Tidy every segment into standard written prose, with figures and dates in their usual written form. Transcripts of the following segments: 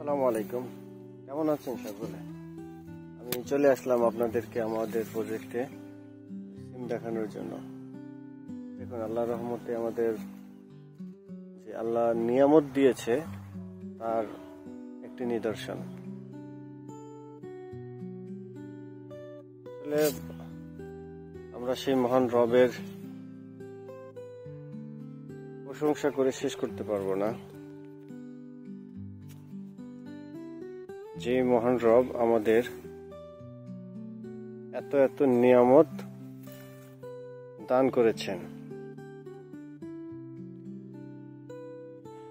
আসসালামু আলাইকুম, কেমন আছেন সকলে? আমি চলে আসলাম আপনাদেরকে আমাদের প্রজেক্টে সিম দেখানোর জন্য। দেখুন, আল্লাহর রহমতে আমাদের যে আল্লাহ নিয়ামত দিয়েছে তার একটি নিদর্শন। আসলে আমরা সেই মহান রবের প্রশংসা করে শেষ করতে পারবো না, যে মহান রব আমাদের এত এত নিয়ামত দান করেছেন।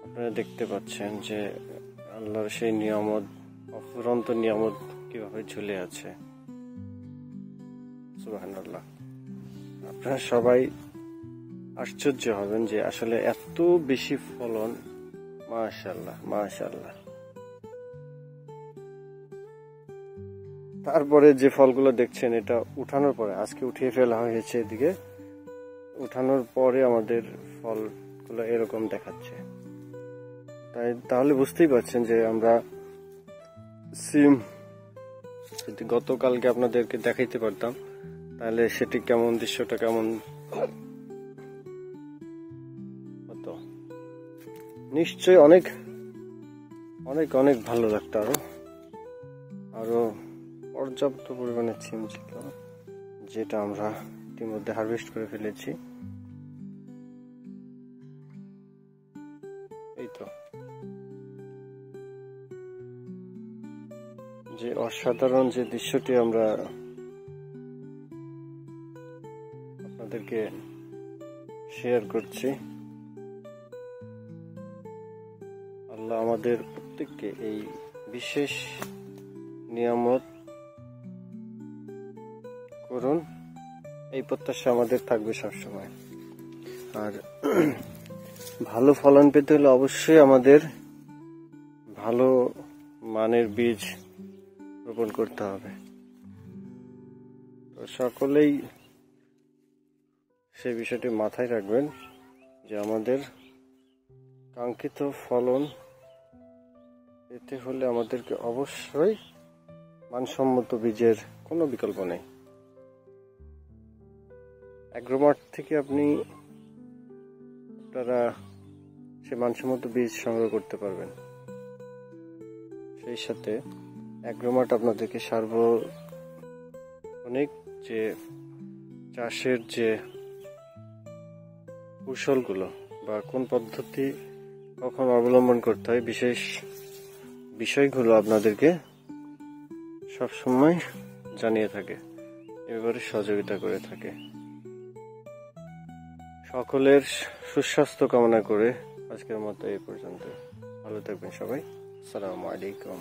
আপনারা দেখতে পাচ্ছেন যে আল্লাহর সেই নিয়ামত, অফুরন্ত নিয়ামত কিভাবে ঝুলে আছে। সুবহানাল্লাহ। আপনারা সবাই আশ্চর্য হবেন যে আসলে এত বেশি ফলন। মাশাআল্লাহ মাশাআল্লাহ। তারপরে যে ফলগুলো দেখছেন, এটা উঠানোর পরে, আজকে উঠিয়ে ফেলা হয়েছে, এদিকে উঠানোর পরে আমাদের ফলগুলো এরকম দেখাচ্ছে। তাহলে বুঝতেই পারছেন যে আমরা সিম যদি গতকালকে আপনাদেরকে দেখাইতে পারতাম তাহলে সেটি কেমন, দৃশ্যটা কেমন হতো। নিশ্চয়ই অনেক অনেক অনেক ভালো লাগতো। আরো পর্যাপ্ত পরিমাণে সিম ছিল, যেটা আমরা ইতিমধ্যে হারভেস্ট করে ফেলেছি। এই তো, যে অসাধারণ যে দৃশ্যটি আমরা আপনাদেরকে শেয়ার করছি। আল্লাহ আমাদের প্রত্যেককে এই বিশেষ নিয়ামত করুন, এই প্রত্যাশা আমাদের থাকবে সবসময়। আর ভালো ফলন পেতে হলে অবশ্যই আমাদের ভালো মানের বীজ রোপণ করতে হবে। তো সকলেই সেই বিষয়টি মাথায় রাখবেন যে আমাদের কাঙ্ক্ষিত ফলন পেতে হলে আমাদেরকে অবশ্যই মানসম্মত বীজের কোনো বিকল্প নেই। অ্যাগ্রোমার্ট থেকে আপনারা সে মানসম্মত বীজ সংগ্রহ করতে পারবেন। সেই সাথে অ্যাগ্রোমার্ট আপনাদেরকে সার্বক্ষণিক যে চাষের যে কৌশলগুলো বা কোন পদ্ধতি কখন অবলম্বন করতে হয়, বিশেষ বিষয়গুলো আপনাদেরকে সবসময় জানিয়ে থাকে, এবারে সহযোগিতা করে থাকে। সকলের সুস্বাস্থ্য কামনা করে আজকের মতো এই পর্যন্ত। ভালো থাকবেন সবাই। আসসালামু আলাইকুম।